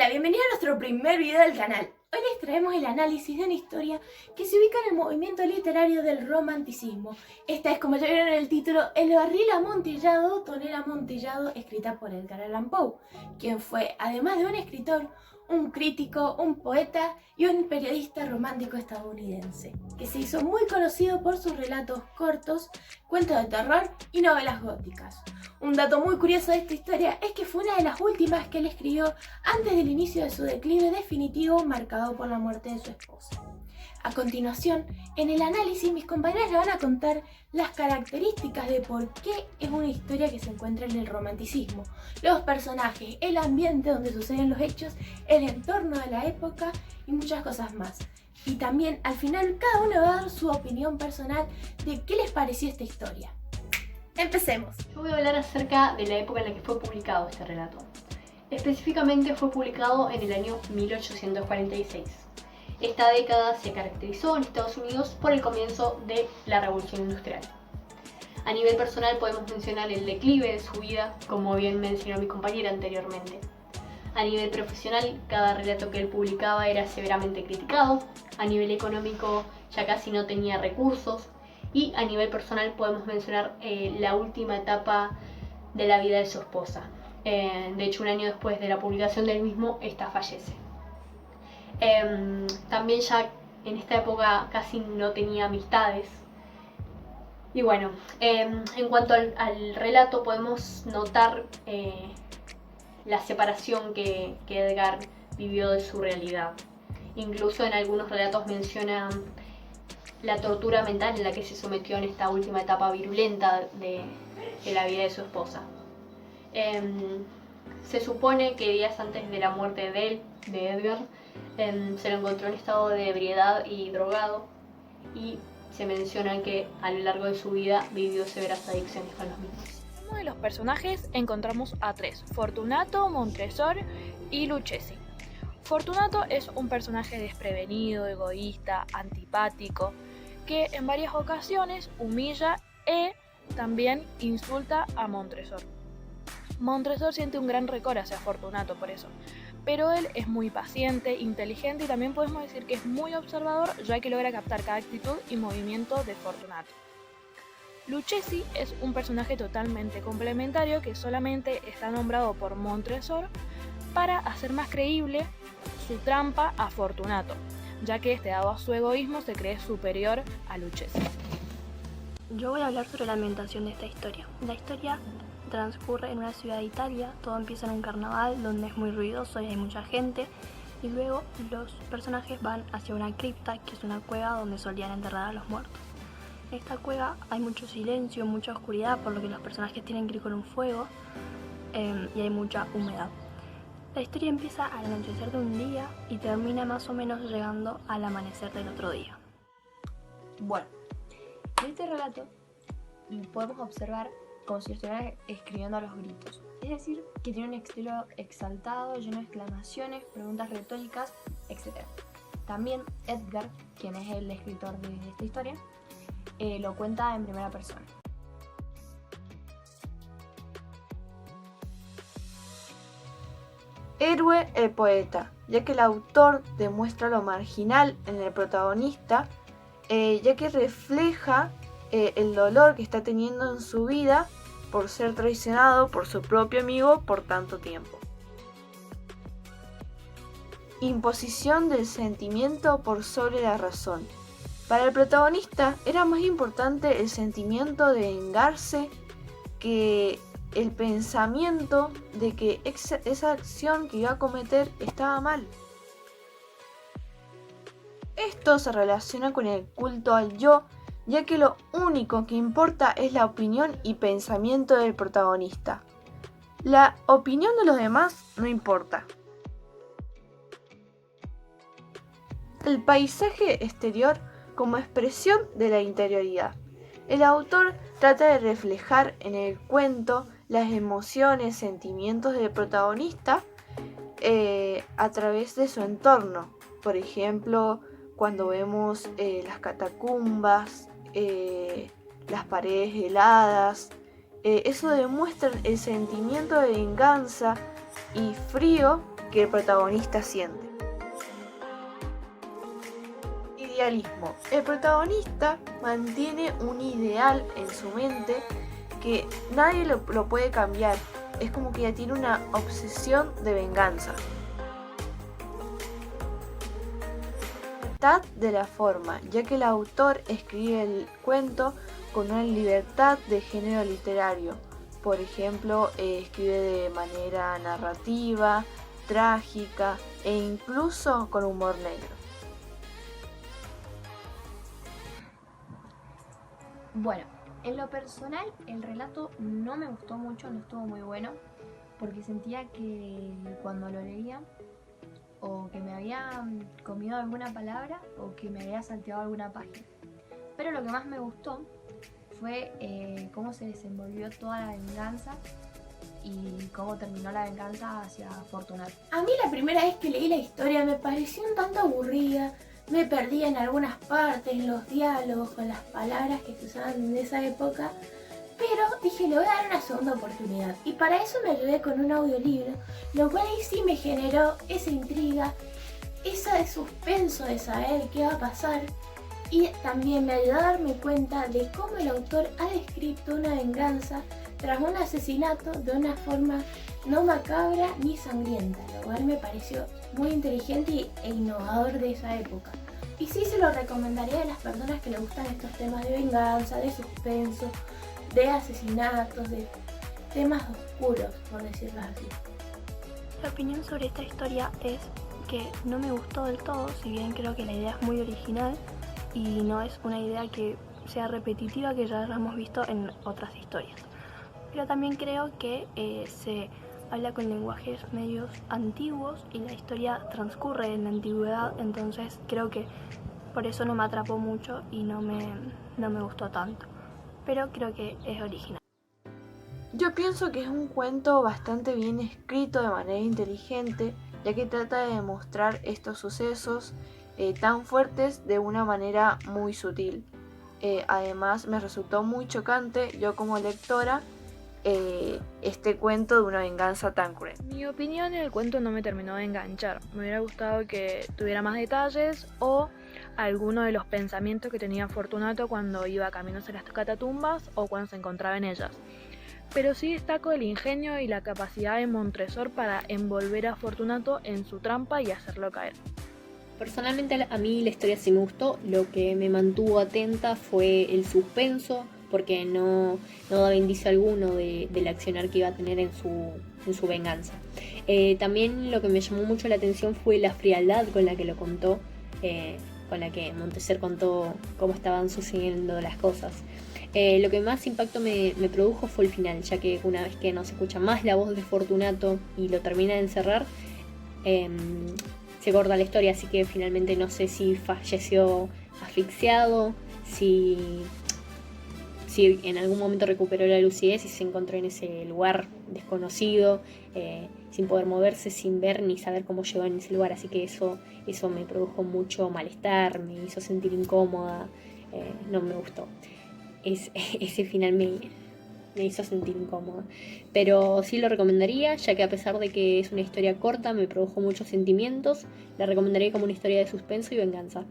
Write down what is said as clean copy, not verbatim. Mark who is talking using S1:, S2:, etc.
S1: Hola, bienvenidos a nuestro primer video del canal. Hoy les traemos el análisis de una historia que se ubica en el movimiento literario del romanticismo. Esta es, como ya vieron en el título, El barril amontillado, tonel amontillado, escrita por Edgar Allan Poe, quien fue, además de un escritor, un crítico, un poeta y un periodista romántico estadounidense, que se hizo muy conocido por sus relatos cortos, cuentos de terror y novelas góticas. Un dato muy curioso de esta historia es que fue una de las últimas que él escribió antes del inicio de su declive definitivo marcado por la muerte de su esposa. A continuación, en el análisis mis compañeros le van a contar las características de por qué es una historia que se encuentra en el romanticismo, los personajes, el ambiente donde suceden los hechos, el entorno de la época y muchas cosas más. Y también al final cada uno va a dar su opinión personal de qué les pareció esta historia. Empecemos.
S2: Yo voy a hablar acerca de la época en la que fue publicado este relato. Específicamente fue publicado en el año 1846. Esta década se caracterizó en Estados Unidos por el comienzo de la Revolución Industrial. A nivel personal podemos mencionar el declive de su vida, como bien mencionó mi compañera anteriormente. A nivel profesional, cada relato que él publicaba era severamente criticado. A nivel económico ya casi no tenía recursos. Y a nivel personal podemos mencionar la última etapa de la vida de su esposa. De hecho, un año después de la publicación del mismo, esta fallece. También ya en esta época casi no tenía amistades. Y bueno, en cuanto al relato podemos notar la separación que Edgar vivió de su realidad. Incluso en algunos relatos menciona la tortura mental en la que se sometió en esta última etapa virulenta de la vida de su esposa. Se supone que días antes de la muerte de Edgar, se lo encontró en estado de ebriedad y drogado, y se menciona que a lo largo de su vida vivió severas adicciones con los mismos.
S3: Como de los personajes encontramos a tres: Fortunato, Montresor y Lucchesi. Fortunato es un personaje desprevenido, egoísta, antipático, que en varias ocasiones humilla e también insulta a Montresor. Montresor siente un gran rencor hacia Fortunato por eso, pero él es muy paciente, inteligente y también podemos decir que es muy observador, ya que logra captar cada actitud y movimiento de Fortunato. Lucchesi es un personaje totalmente complementario que solamente está nombrado por Montresor para hacer más creíble su trampa a Fortunato, ya que este, dado a su egoísmo, se cree superior a Lucchesi.
S4: Yo voy a hablar sobre la ambientación de esta historia. La historia transcurre en una ciudad de Italia, todo empieza en un carnaval donde es muy ruidoso y hay mucha gente, y luego los personajes van hacia una cripta, que es una cueva donde solían enterrar a los muertos. En esta cueva hay mucho silencio, mucha oscuridad, por lo que los personajes tienen que ir con un fuego y hay mucha humedad. La historia empieza al anochecer de un día y termina más o menos llegando al amanecer del otro día.
S5: Bueno, en este relato podemos observar como si estuvieran escribiendo a los gritos. Es decir, que tiene un estilo exaltado, lleno de exclamaciones, preguntas retóricas, etc. También Edgar, quien es el escritor de esta historia, lo cuenta en primera persona.
S6: Héroe el poeta, ya que el autor demuestra lo marginal en el protagonista, ya que refleja el dolor que está teniendo en su vida por ser traicionado por su propio amigo por tanto tiempo. Imposición del sentimiento por sobre la razón. Para el protagonista era más importante el sentimiento de vengarse que el pensamiento de que esa acción que iba a cometer estaba mal. Esto se relaciona con el culto al yo, ya que lo único que importa es la opinión y pensamiento del protagonista. La opinión de los demás no importa. El paisaje exterior como expresión de la interioridad. El autor trata de reflejar en el cuento las emociones, sentimientos del protagonista a través de su entorno. Por ejemplo, cuando vemos las catacumbas, las paredes heladas, eso demuestra el sentimiento de venganza y frío que el protagonista siente. Idealismo. El protagonista mantiene un ideal en su mente que nadie lo puede cambiar. Es como que ya tiene una obsesión de venganza. Libertad de la forma, ya que el autor escribe el cuento con una libertad de género literario. Por ejemplo, escribe de manera narrativa, trágica e incluso con humor negro.
S5: Bueno, en lo personal el relato no me gustó mucho, no estuvo muy bueno, porque sentía que cuando lo leía o que me había comido alguna palabra o que me había salteado alguna página. Pero lo que más me gustó fue cómo se desenvolvió toda la venganza y cómo terminó la venganza hacia Fortunato.
S1: A mí la primera vez que leí la historia me pareció un tanto aburrida, me perdía en algunas partes, los diálogos, con las palabras que se usaban en esa época, pero dije, le voy a dar una segunda oportunidad. Y para eso me ayudé con un audiolibro, lo cual ahí sí me generó esa intriga, esa de suspenso de saber qué va a pasar. Y también me ayudó a darme cuenta de cómo el autor ha descrito una venganza tras un asesinato de una forma no macabra ni sangrienta, lo cual me pareció muy inteligente e innovador de esa época. Y sí se lo recomendaría a las personas que les gustan estos temas de venganza, de suspenso, de asesinatos, de temas oscuros, por decirlo así.
S4: Mi opinión sobre esta historia es que no me gustó del todo, si bien creo que la idea es muy original y no es una idea que sea repetitiva que ya hayamos visto en otras historias. Pero también creo que se habla con lenguajes medios antiguos y la historia transcurre en la antigüedad, entonces creo que por eso no me atrapó mucho y no me gustó tanto. Pero creo que es original.
S6: Yo pienso que es un cuento bastante bien escrito de manera inteligente, ya que trata de demostrar estos sucesos tan fuertes de una manera muy sutil. Además me resultó muy chocante, yo como lectora, este cuento de una venganza tan cruel.
S3: En mi opinión, el cuento no me terminó de enganchar. Me hubiera gustado que tuviera más detalles o alguno de los pensamientos que tenía Fortunato cuando iba camino hacia las catatumbas o cuando se encontraba en ellas. Pero sí destaco el ingenio y la capacidad de Montresor para envolver a Fortunato en su trampa y hacerlo caer.
S2: Personalmente a mí la historia sí me gustó, lo que me mantuvo atenta fue el suspenso, porque no daba indicio alguno del accionar que iba a tener en su venganza. También lo que me llamó mucho la atención fue la frialdad con la que lo contó, con la que Montresor contó cómo estaban sucediendo las cosas. Lo que más impacto me produjo fue el final, ya que una vez que no se escucha más la voz de Fortunato y lo termina de encerrar, se corta la historia, así que finalmente no sé si falleció asfixiado, si en algún momento recuperó la lucidez y se encontró en ese lugar desconocido, sin poder moverse, sin ver ni saber cómo llegó en ese lugar. Así que eso me produjo mucho malestar, me hizo sentir incómoda, no me gustó. Ese final me hizo sentir incómoda. Pero sí lo recomendaría, ya que a pesar de que es una historia corta, me produjo muchos sentimientos. La recomendaría como una historia de suspenso y venganza.